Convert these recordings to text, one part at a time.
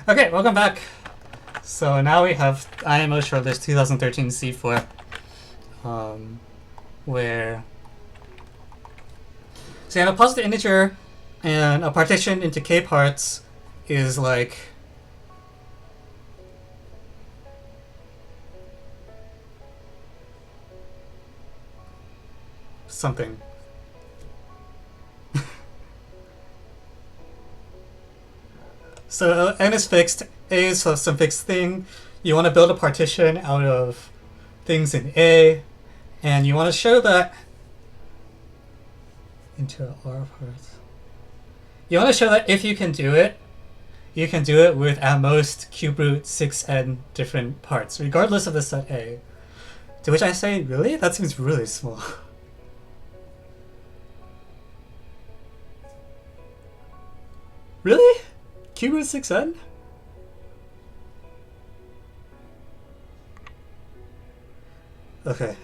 Okay, welcome back. So now we have IMO Shortlist 2013 C4, where so you have a positive integer and a partition into k parts is like something. So n is fixed, a is some fixed thing. You want to build a partition out of things in A, and you want to show that into R parts. You want to show that if you can do it with at most cube root 6n different parts, regardless of the set A. To which I say, really? That seems really small. Really? Cube root 6n? Okay,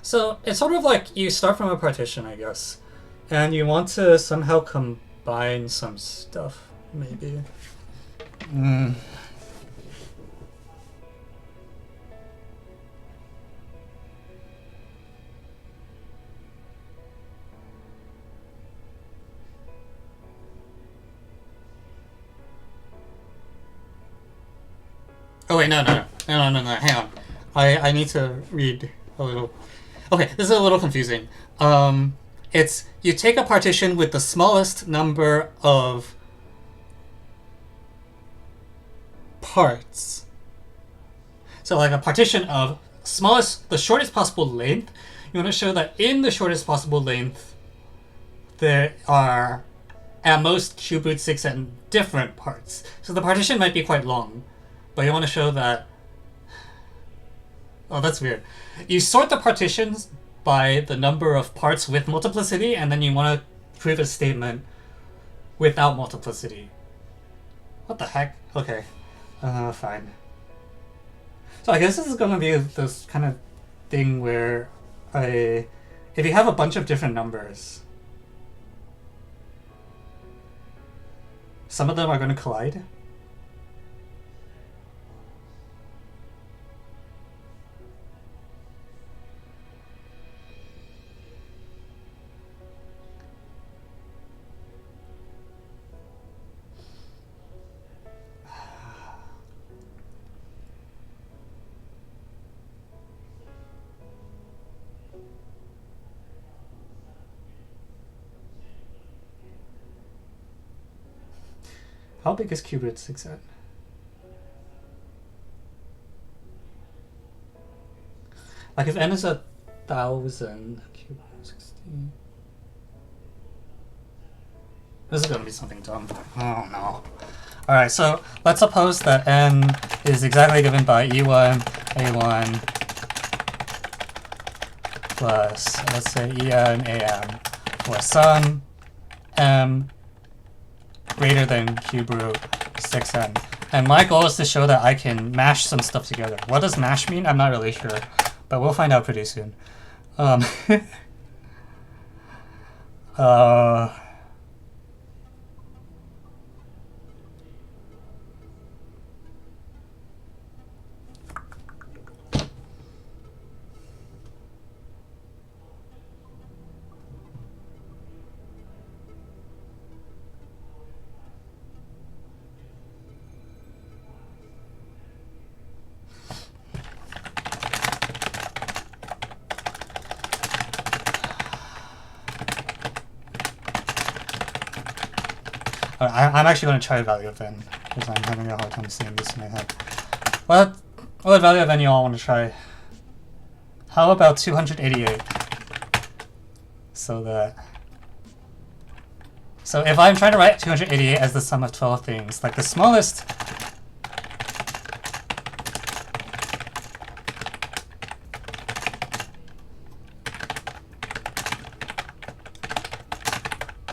So it's sort of like you start from a partition, I guess, and you want to somehow combine some stuff, maybe. Oh wait, no, hang on. I need to read a little. Okay, this is a little confusing. It's you take a partition with the smallest number of parts. So like a partition of the shortest possible length. You want to show that in the shortest possible length there are at most cube root 6n different parts. So the partition might be quite long, but you want to show that. Oh, that's weird. You sort the partitions by the number of parts with multiplicity, and then you want to prove a statement without multiplicity. What the heck? Okay. Fine. So I guess this is going to be this kind of thing where if you have a bunch of different numbers, some of them are going to collide. How big is cube root 6n? Like if n is 1,000, cube root 16. This is gonna be something dumb. Oh no. Alright, so let's suppose that n is exactly given by e1, a1, plus, let's say en, am, for some m greater than cube root 6n. And my goal is to show that I can mash some stuff together. What does mash mean? I'm not really sure, but we'll find out pretty soon. I'm actually going to try value of n, because I'm having a hard time seeing this in my head. What value of n you all want to try? How about 288? So if I'm trying to write 288 as the sum of 12 things, like the smallest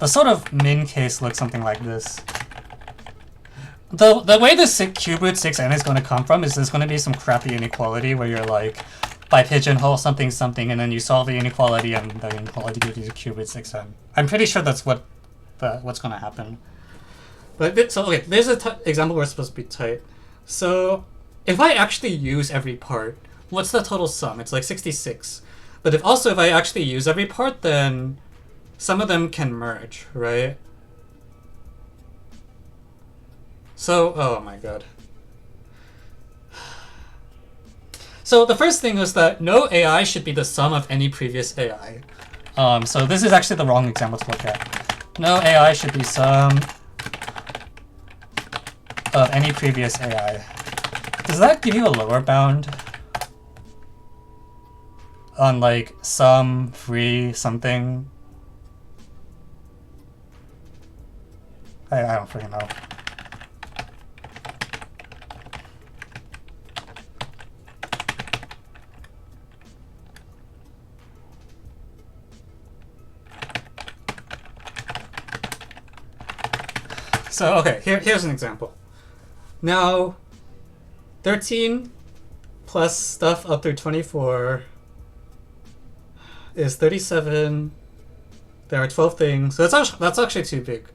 the sort of min case looks something like this. The way the cube root 6n is going to come from is there's going to be some crappy inequality where you're like, by pigeonhole something something, and then you solve the inequality, and the inequality gives you the cube root 6n. I'm pretty sure that's what's going to happen. But so okay, there's an example where it's supposed to be tight. So if I actually use every part, what's the total sum? It's like 66. But if I actually use every part, then some of them can merge, right? So, oh my god. So the first thing is that no AI should be the sum of any previous AI. So this is actually the wrong example to look at. No AI should be sum of any previous AI. Does that give you a lower bound? On like sum free something? I don't freaking know. So okay, here's an example. Now 13 plus stuff up through 24 is 37. There are 12 things. So that's actually too big.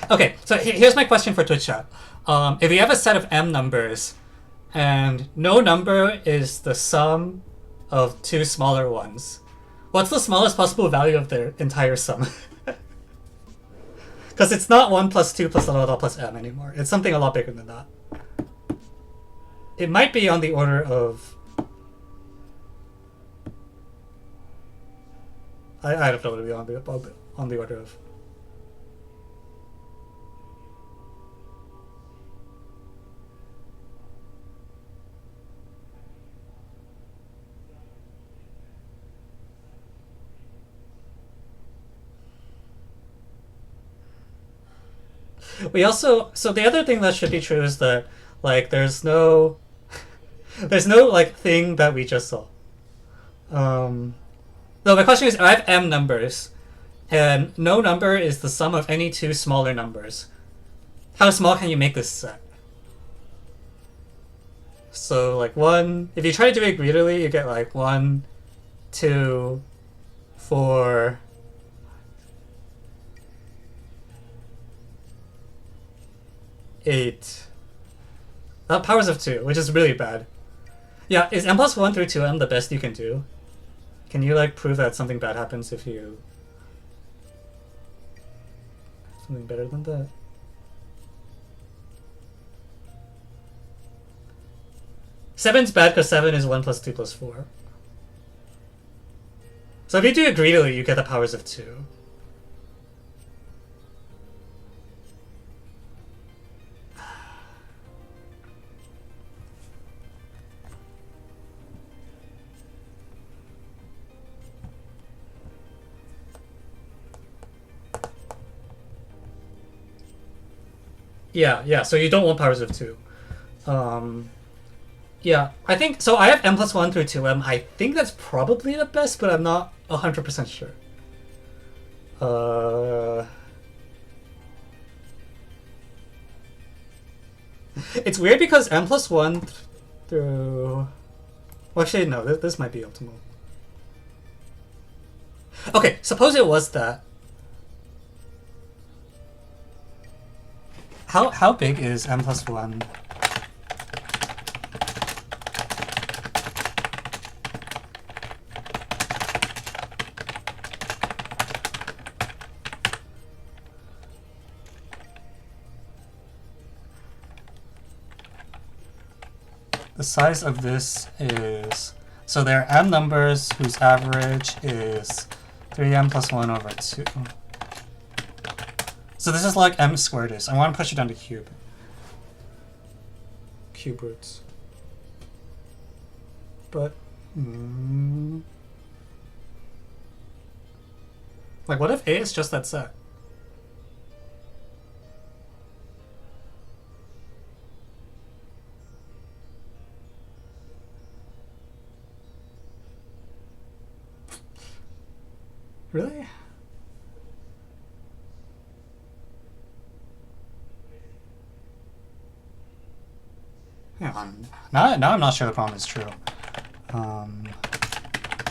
Okay, so here's my question for Twitch chat. If you have a set of m numbers, and no number is the sum of two smaller ones, what's the smallest possible value of their entire sum? Because it's not 1 plus 2 plus plus m anymore. It's something a lot bigger than that. It might be on the order of... I don't know what it would be on the order of. So the other thing that should be true is that, like, there's no like thing that we just saw. No, my question is, I have m numbers, and no number is the sum of any two smaller numbers. How small can you make this set? So like if you try to do it greedily, you get like 1, 2, 4. Eight. Powers of 2, which is really bad. Yeah, is m plus 1 through 2m the best you can do? Can you like prove that something bad happens if you... Something better than that? Seven's bad because 7 is 1 plus 2 plus 4. So if you do it greedily, you get the powers of 2. Yeah, so you don't want powers of 2. Yeah, I think, so I have m plus 1 through 2m. I think that's probably the best, but I'm not 100% sure. It's weird because m plus 1 through... Well, actually, no, this might be optimal. Okay, suppose it was that. How big is m plus 1? The size of this is... So there are m numbers whose average is 3m plus 1 over 2. So this is like m squared is. I want to push it down to cube. Cube roots. But... Like, what if A is just that set? Really? Hang on. Now I'm not sure the problem is true.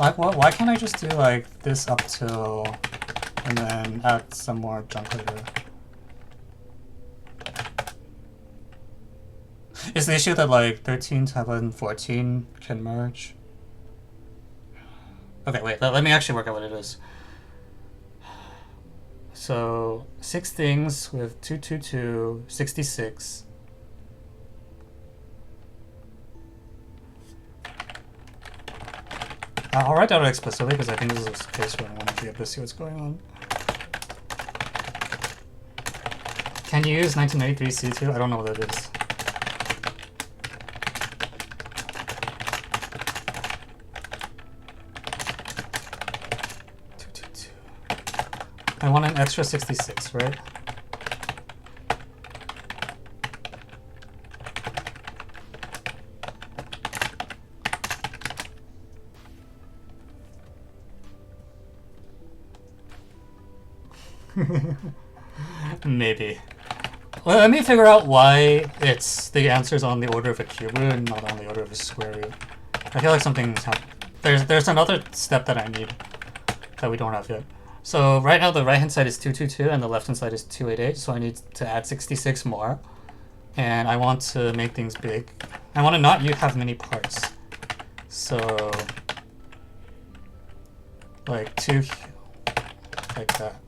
Like, why can't I just do, like, this up till... and then add some more junk later? Is the issue that, like, 13, 11, 14 can merge? Okay, wait, let me actually work out what it is. So, 6 things with 222, 66. I'll write out explicitly because I think this is a case where I want to be able to see what's going on. Can you use 1993 C2? I don't know what that is. I want an extra 66, right? Maybe. Well, let me figure out why it's the answer's on the order of a cube root and not on the order of a square root. I feel like something's happened. There's another step that I need that we don't have yet. So right now the right hand side is 222 and the left hand side is 288, so I need to add 66 more. And I want to make things big. I want to not have many parts. So like 2 like that.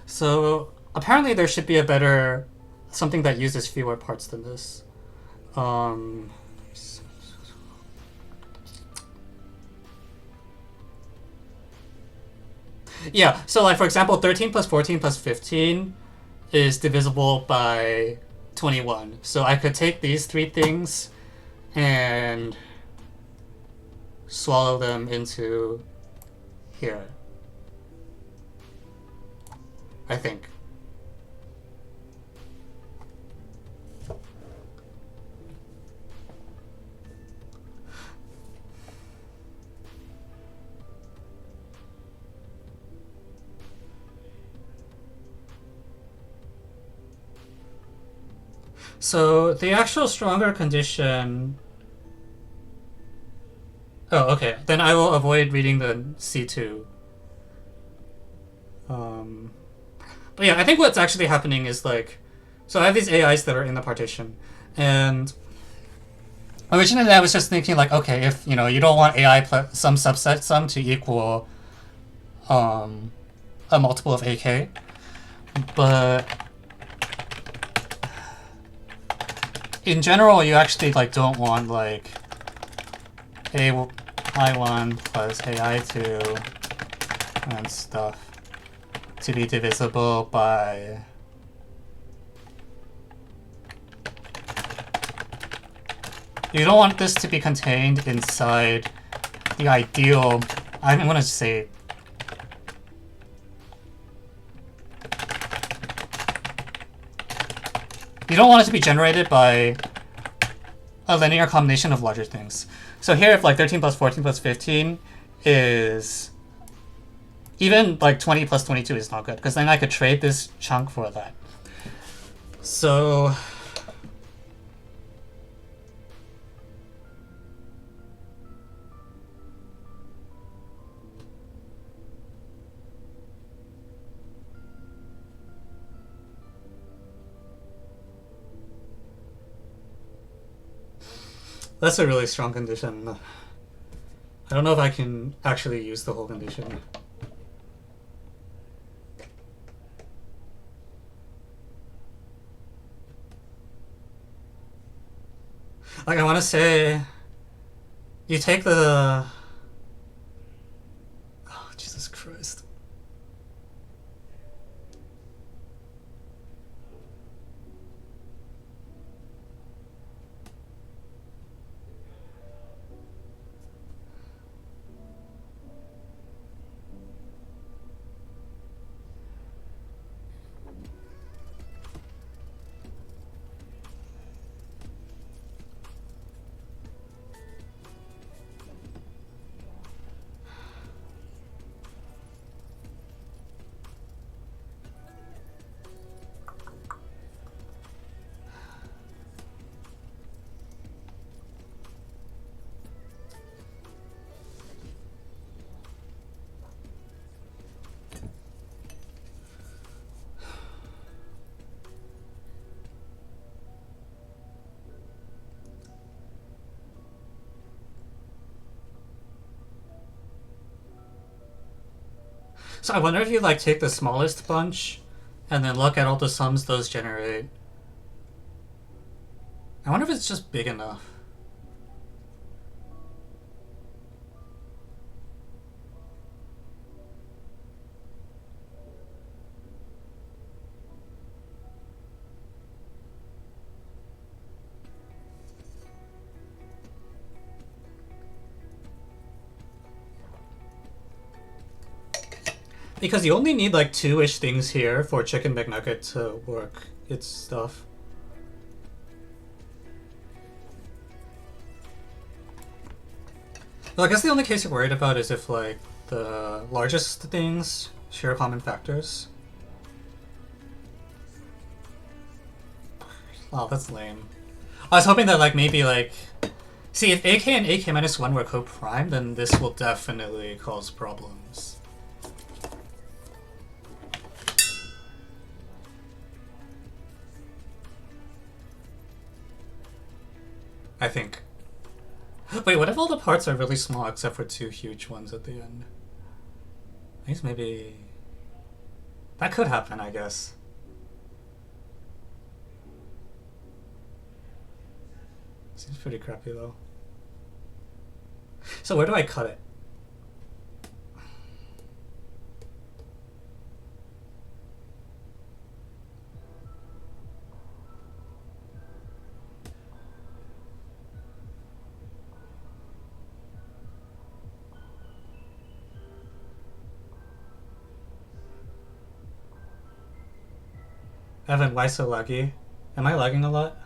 So apparently there should be a better something that uses fewer parts than this. Yeah, so like for example 13 plus 14 plus 15 is divisible by 21. So I could take these 3 things and swallow them into here, I think. So the actual stronger condition... Oh, okay. Then I will avoid reading the C2. But yeah, I think what's actually happening is like... So I have these AIs that are in the partition. And originally I was just thinking like, okay, if you don't want AI plus some subset sum to equal a multiple of AK. But in general, you actually like don't want like AI1 plus AI2 and stuff to be divisible by you don't want this to be contained inside the ideal. I'm going to say you don't want it to be generated by a linear combination of larger things. So here, if like 13 plus 14 plus 15 is even like 20 plus 22 is not good, because then I could trade this chunk for that. So that's a really strong condition. I don't know if I can actually use the whole condition. Like, I want to say, you take the... Oh, Jesus Christ. So I wonder if you like take the smallest bunch and then look at all the sums those generate. I wonder if it's just big enough. Because you only need like two-ish things here for Chicken McNugget to work its stuff. Well, I guess the only case you're worried about is if like the largest things share common factors. Oh, that's lame. I was hoping that like maybe like... See, if AK and AK minus 1 were co-prime, then this will definitely cause problems. I think. Wait, what if all the parts are really small except for two huge ones at the end? I guess maybe... That could happen, I guess. Seems pretty crappy though. So where do I cut it? Evan, why so laggy? Am I lagging a lot?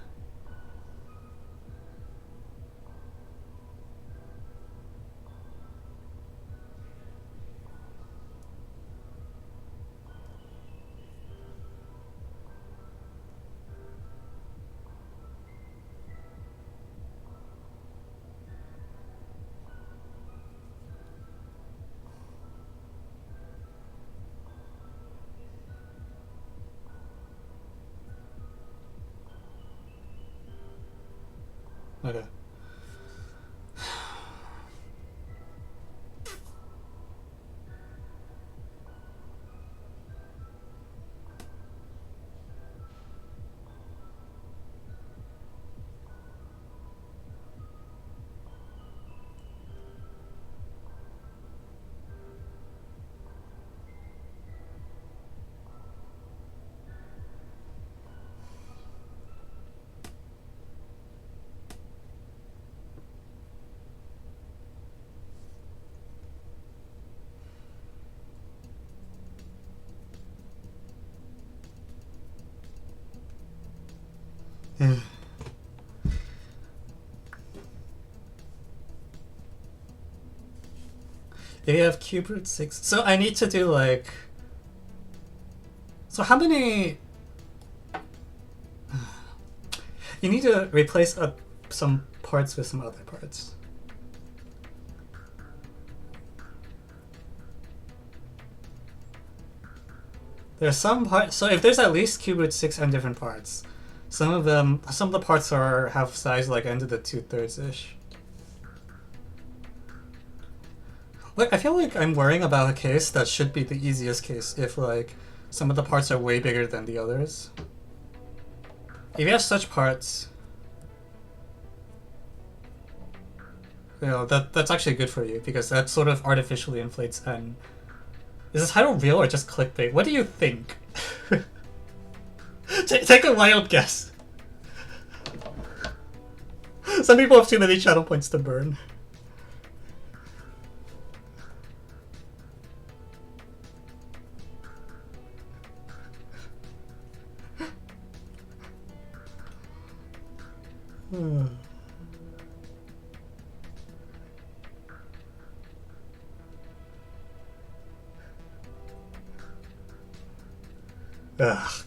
Okay. If you have cube root 6... So I need to do like... So how many... You need to replace some parts with some other parts. There's some parts... So if there's at least cube root 6 and different parts, some of the parts have size like end of the 2/3-ish. Like, I feel like I'm worrying about a case that should be the easiest case if, like, some of the parts are way bigger than the others. If you have such parts, you know, that's actually good for you, because that sort of artificially inflates n. Is this title real or just clickbait? What do you think? Take a wild guess. Some people have too many channel points to burn. Ugh.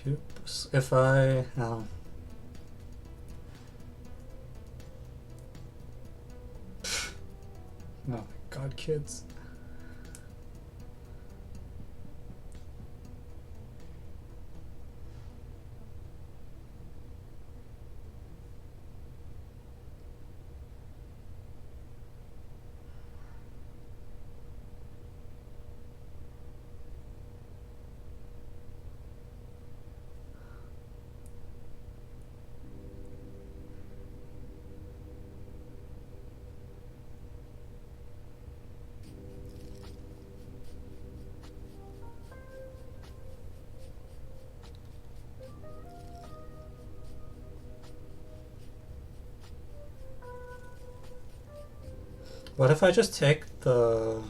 cubes. If I oh my god, kids. What if I just take the...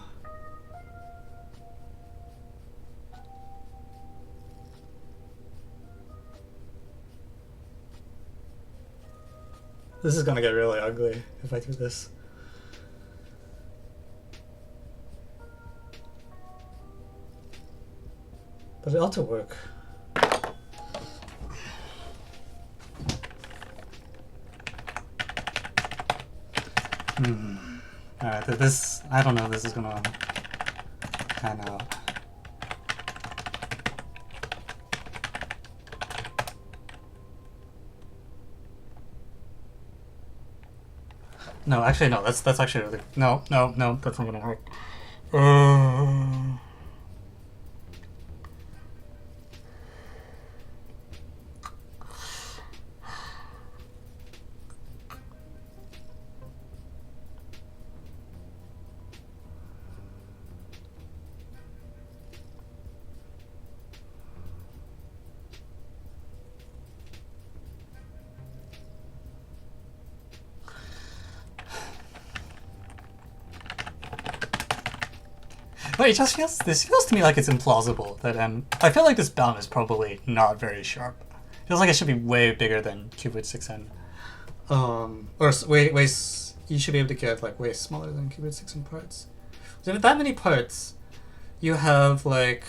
This is gonna get really ugly if I do this. But it ought to work. Alright, this... I don't know if this is gonna pan out. No, actually, no. That's actually really... No, that's not gonna work. But it just feels... This feels to me like it's implausible that I feel like this bound is probably not very sharp. It feels like it should be way bigger than cube root 6n. Or way... You should be able to get like way smaller than cube root 6n parts. So with that many parts, you have like...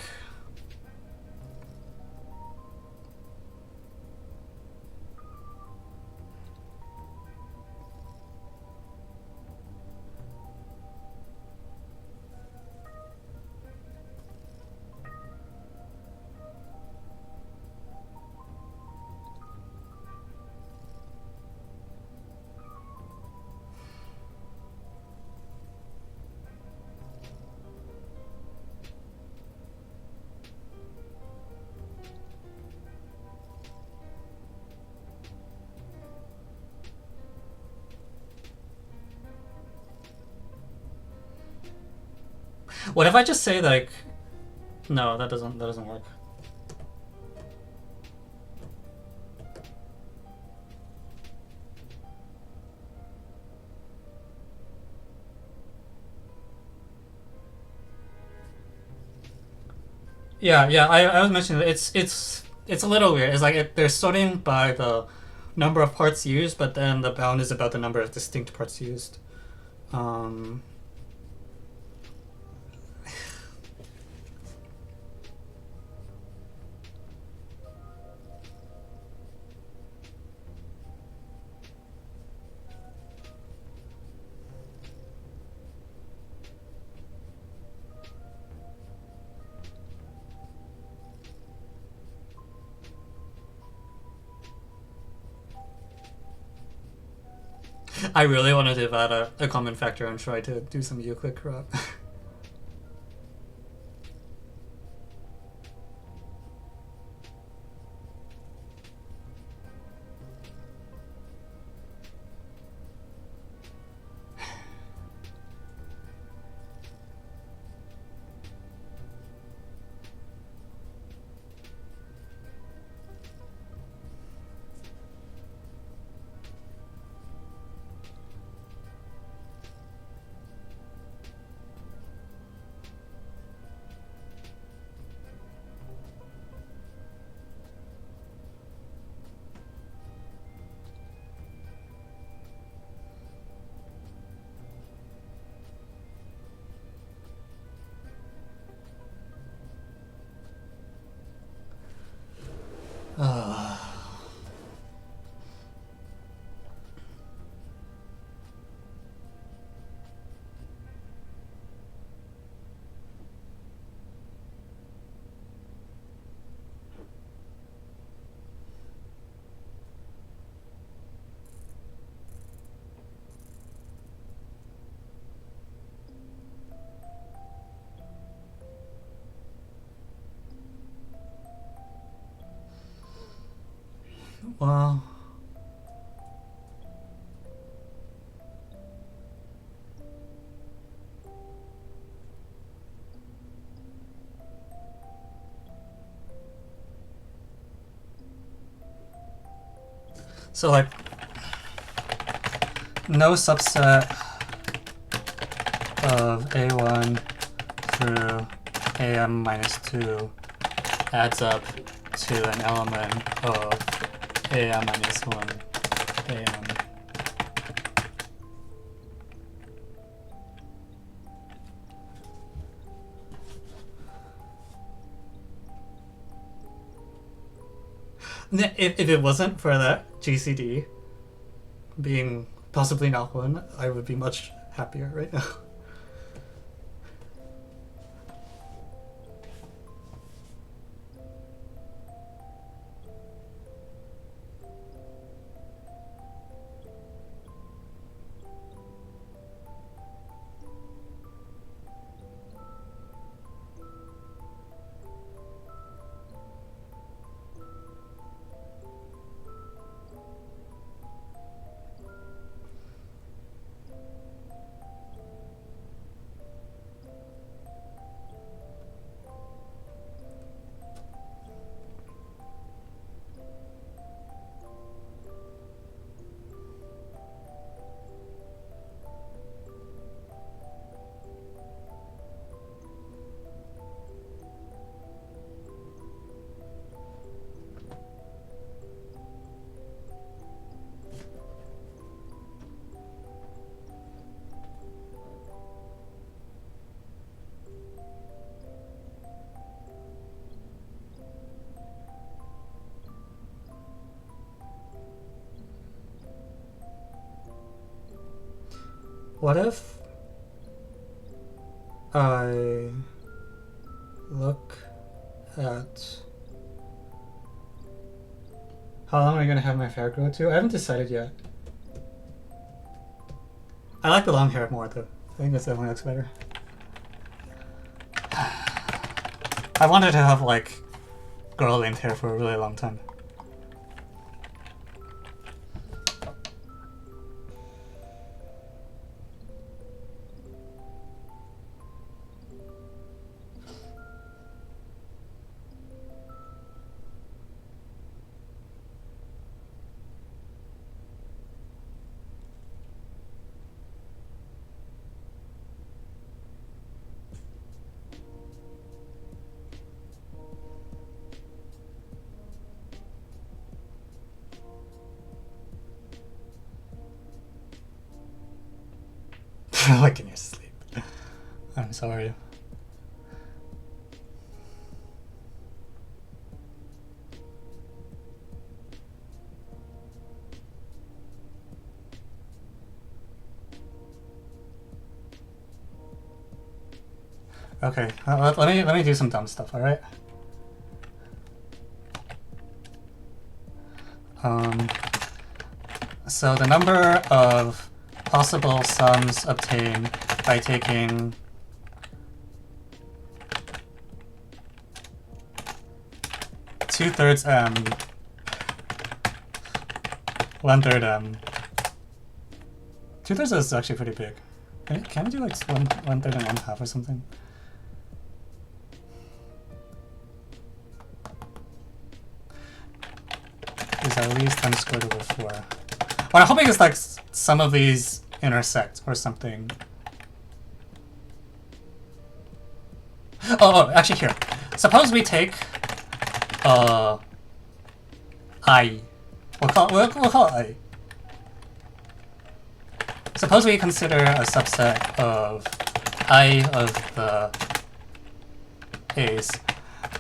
What if I just say like... No, that doesn't work. Yeah, I was mentioning that it's a little weird. It's like they're sorting by the number of parts used, but then the bound is about the number of distinct parts used. I really wanted to add a common factor and try to do some Euclid crap. Well, so like no subset of A1 through AM minus 2 adds up to an element of AM minus 1 AM. If it wasn't for that GCD being possibly not 1, I would be much happier right now. What if I look at how long am I going to have my hair grow to? I haven't decided yet. I like the long hair more though. I think this definitely looks better. I wanted to have like girl length hair for a really long time. Like in your sleep. I'm sorry. Okay, let me do some dumb stuff. All right. So the number of possible sums obtained by taking two-thirds m, one-third m. Two-thirds is actually pretty big. Can we do like one-third and one-half or something? Is at least m squared over 4. What I'm hoping is like some of these intersect or something. Oh, actually here. Suppose we take I. We'll call it I. Suppose we consider a subset of I of the A's.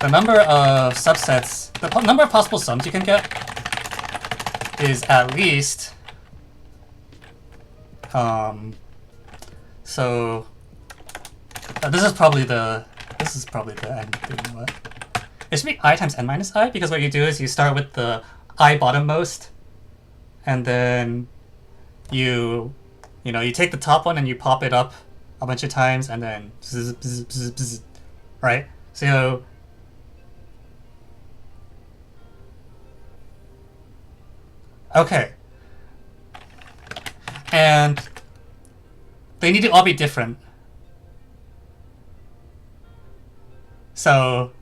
The number of subsets, the number of possible sums you can get is at least so this is probably the end thing. What? It should be I times n minus I, because what you do is you start with the I bottommost, and then you take the top one and you pop it up a bunch of times, and then bzz, bzz, bzz, bzz, right? So Okay. And they need to all be different. So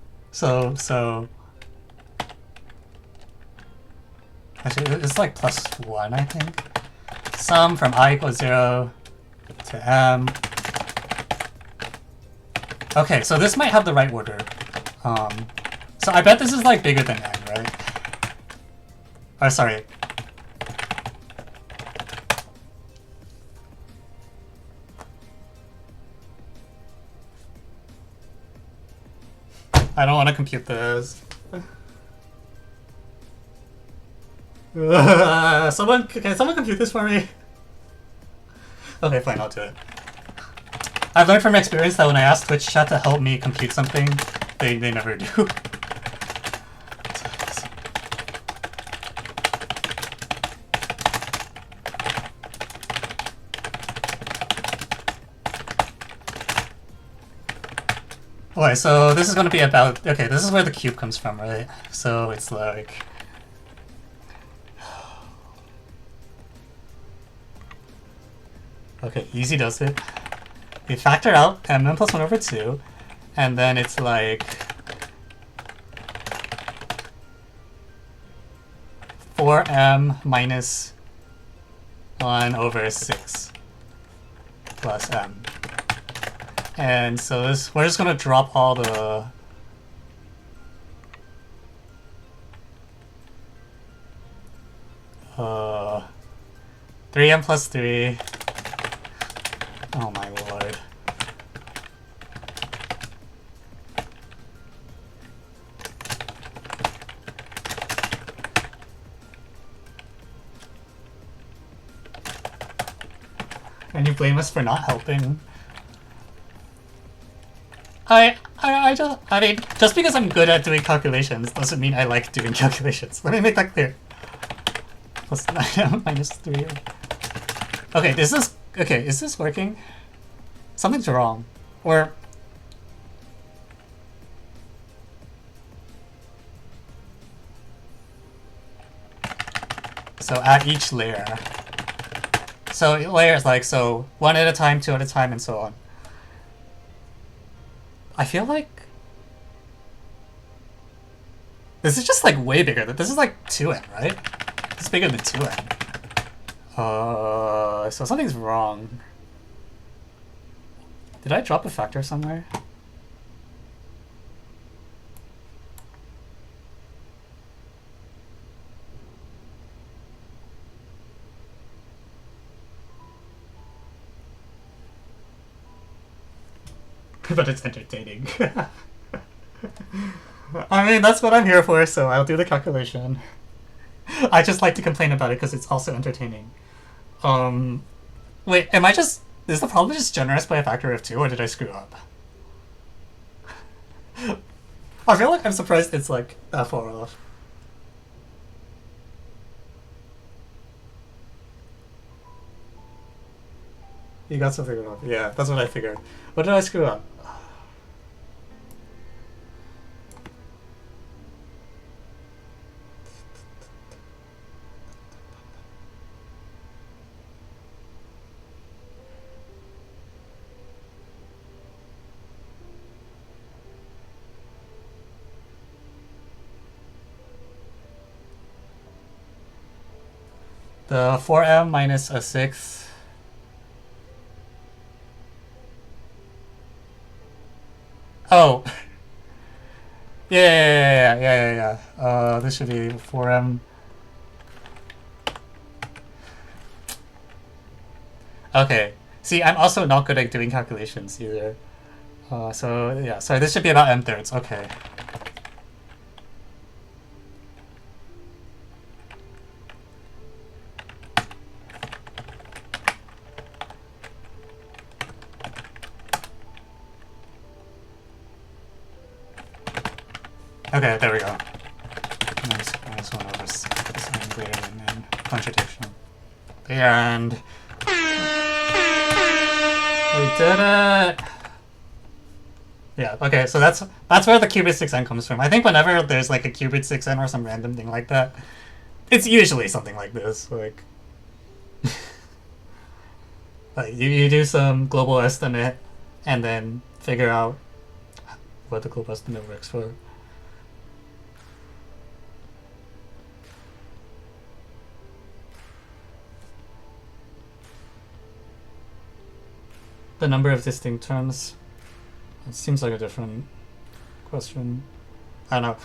actually it's like +1, I think. Sum from I equals 0 to m. Okay, so this might have the right order. So I bet this is like bigger than n, right? Oh, sorry. I don't want to compute this. Can someone compute this for me? Okay, fine, I'll do it. I've learned from experience that when I ask Twitch chat to help me compute something, they never do. Okay, so this is going to be about... Okay, this is where the cube comes from, right? So it's like... Okay, easy does it. We factor out mn plus 1 over 2, and then it's like... 4m minus 1 over 6 plus m. And so this, we're just gonna drop all the uh 3m plus 3. Oh my lord. And you blame us for not helping. I mean, just because I'm good at doing calculations doesn't mean I like doing calculations. Let me make that clear. Plus 9 minus 3. Okay, is this working? Something's wrong. Or... So at each layer. So layers like, so 1 at a time, 2 at a time, and so on. I feel like this is just like way bigger. This is like 2n, right? This is bigger than 2n. So something's wrong. Did I drop a factor somewhere? But it's entertaining. I mean, that's what I'm here for, so I'll do the calculation. I just like to complain about it because it's also entertaining. Wait, is the problem just generous by a factor of 2, or did I screw up? I feel like I'm surprised it's like that far off. You got something wrong. Yeah, that's what I figured. What did I screw up? The 4m minus a 6. Oh. Yeah. This should be 4m. Okay. See, I'm also not good at doing calculations either. So yeah, sorry, this should be about m-thirds. Okay. Okay, there we go. Minus 1 over 6 and greater than n. Contradiction. And we did it! Yeah, okay, so that's where the qubit 6n comes from. I think whenever there's like a qubit 6n or some random thing like that, it's usually something like this. Like, you do some global estimate and then figure out what the global estimate works for. The number of distinct terms. It seems like a different question. I don't know.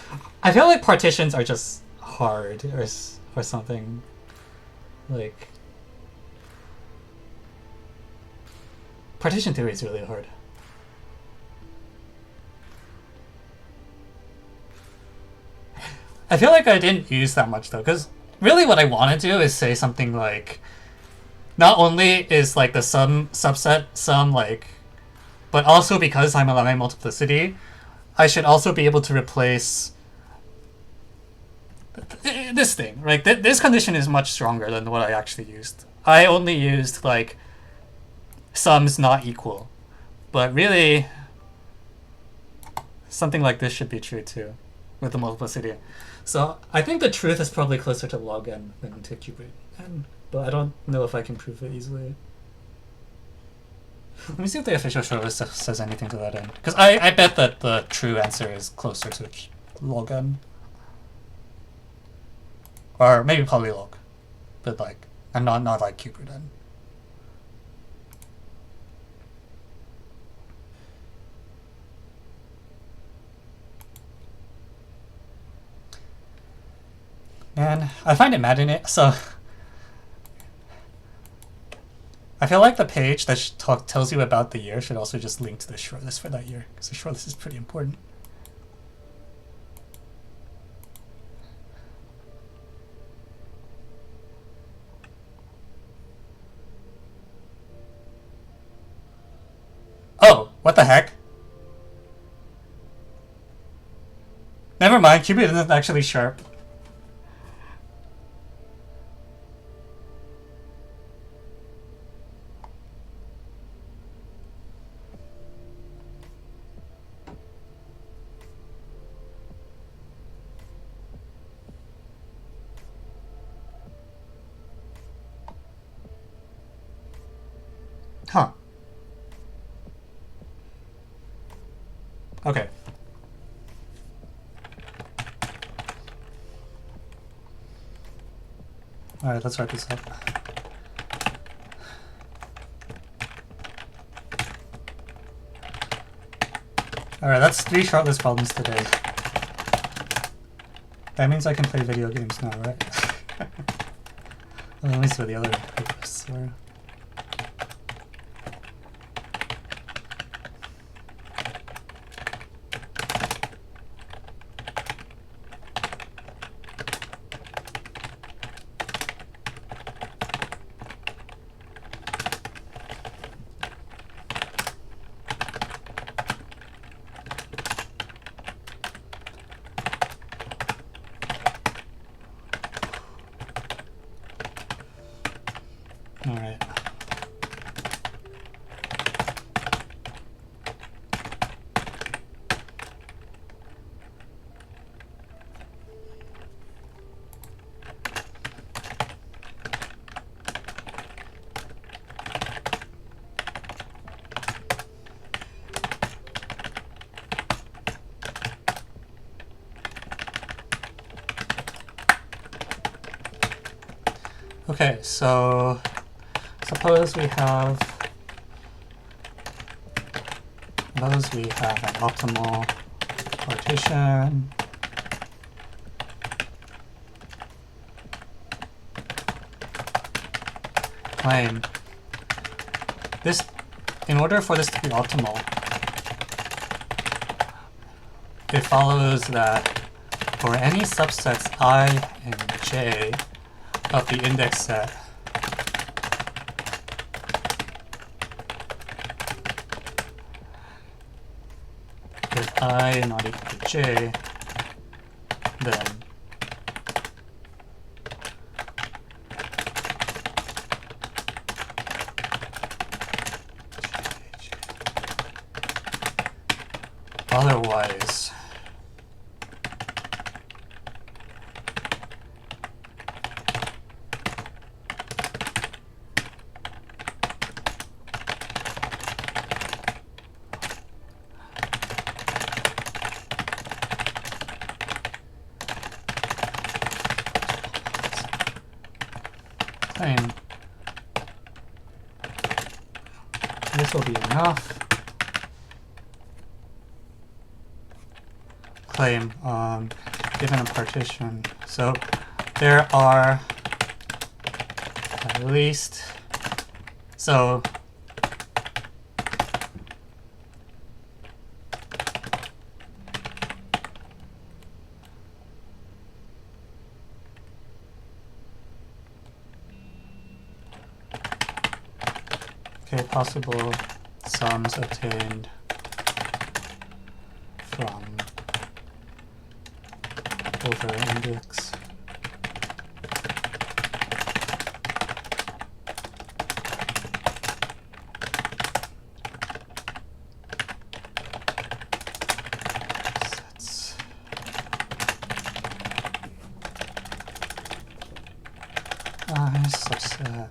I feel like partitions are just hard or something. Like, partition theory is really hard. I feel like I didn't use that much though, because really what I want to do is say something like, not only is like the subset sum like, but also because I'm allowing multiplicity, I should also be able to replace this thing, right? This condition is much stronger than what I actually used. I only used like sums not equal, but really something like this should be true too with the multiplicity. So I think the truth is probably closer to log n than to cube root n, but I don't know if I can prove it easily. Let me see if the official shortlist says anything to that end, because I bet that the true answer is closer to log n. Or maybe polylog, but like, and not like cube root n. Man, I find it maddening. So I feel like the page that tells you about the year should also just link to the shortlist for that year, because the shortlist is pretty important. Oh, what the heck? Never mind, cube root isn't actually sharp. Huh. Okay. Alright, let's wrap this up. Alright, that's 3 shortlist problems today. That means I can play video games now, right? Well, at least for the other requests were. Alright. Okay, so suppose we have an optimal partition. Claim this, in order for this to be optimal, it follows that for any subsets I and j of the index set, if I not equal to j, then otherwise This will be enough. Claim given a partition. So there are at least possible sums obtained from over index. Sets. Subset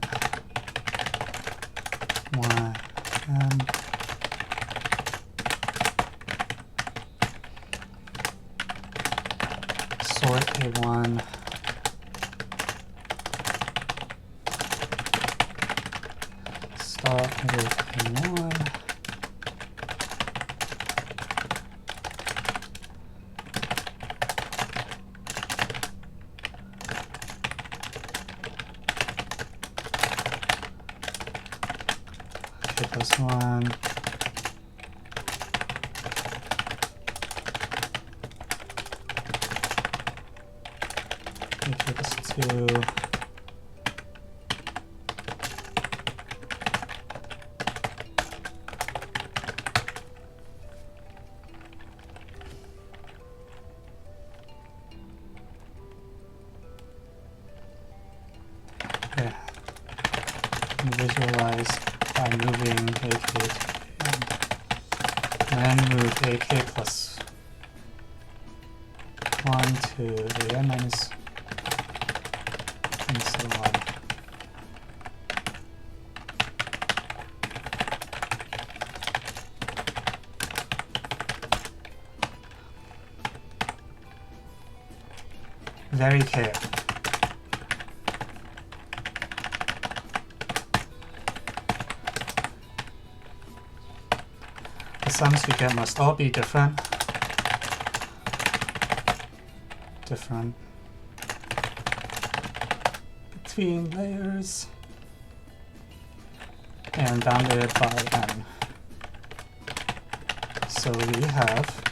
y and sort A1 start with A1 plus 1 plus 2 okay. Visualize by moving AK to n. Then move AK plus 1 to an minus, and so on. Very care. The sums we get must all be different. Between layers and bounded by n. So we have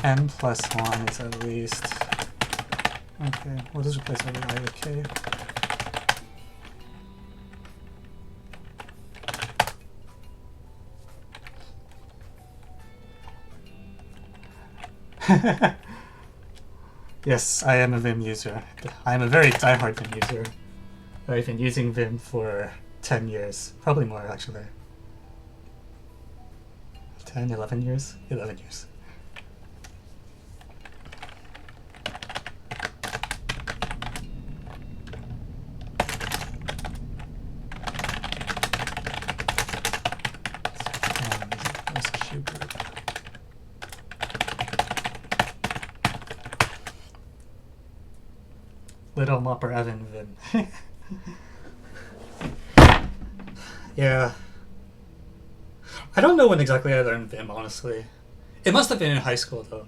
n plus 1 is at least, okay, we'll just replace every I with k. Yes, I am a Vim user. I am a very diehard Vim user. I've been using Vim for 10 years. Probably more, actually. 10, 11 years? 11 years. Little Mopper Evan Vim. Yeah. I don't know when exactly I learned Vim, honestly. It must have been in high school, though.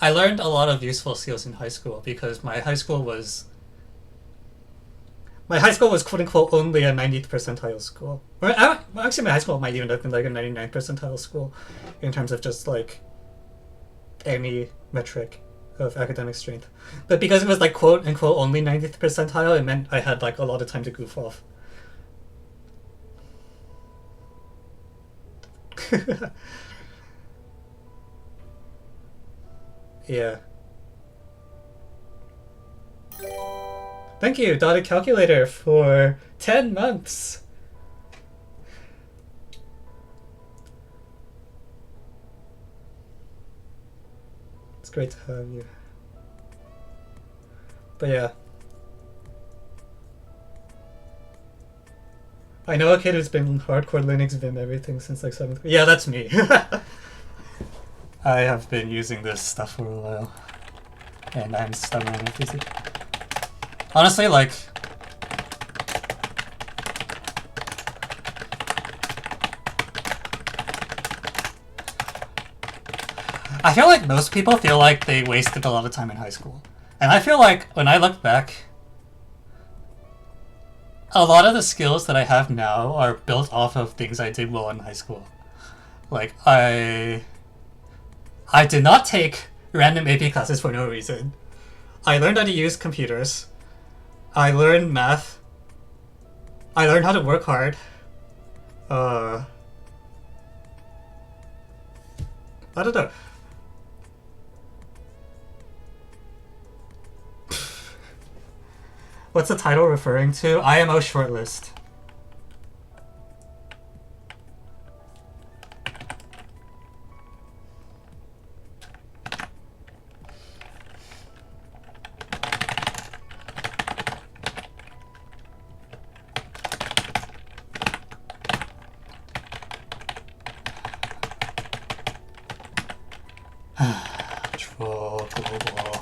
I learned a lot of useful skills in high school because my high school was quote-unquote only a 90th percentile school. Or actually, my high school might even have been like a 99th percentile school in terms of just like any metric of academic strength. But because it was like quote-unquote only 90th percentile, it meant I had like a lot of time to goof off. Yeah. Thank you, Dotted Calculator, for 10 months. It's great to have you. But yeah. I know a kid who's been hardcore Linux Vim everything since like 7th grade. Yeah, that's me. I have been using this stuff for a while. And I'm stubborn and easy. Honestly, like, I feel like most people feel like they wasted a lot of time in high school. And I feel like when I look back, a lot of the skills that I have now are built off of things I did well in high school. Like, I did not take random AP classes for no reason. I learned how to use computers. I learned math. I learned how to work hard. I don't know. What's the title referring to? IMO Shortlist. Control global.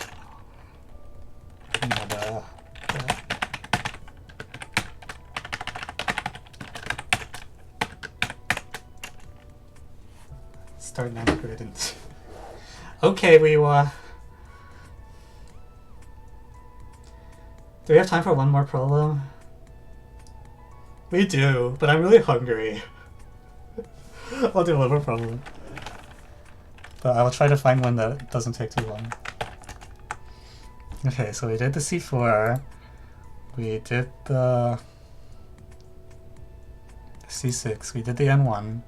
Start navigation. Okay, we do we have time for one more problem? We do, but I'm really hungry. I'll do one more problem. But I will try to find one that doesn't take too long. Okay, so we did the C4. We did the C6. We did the N1.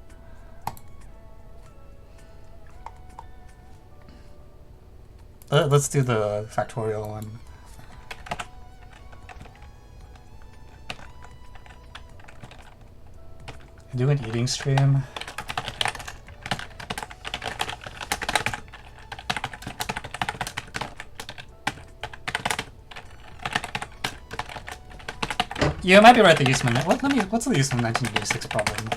Let's do the factorial one. Do an eating stream. You might be right. The use of what's the use of 1986 problem?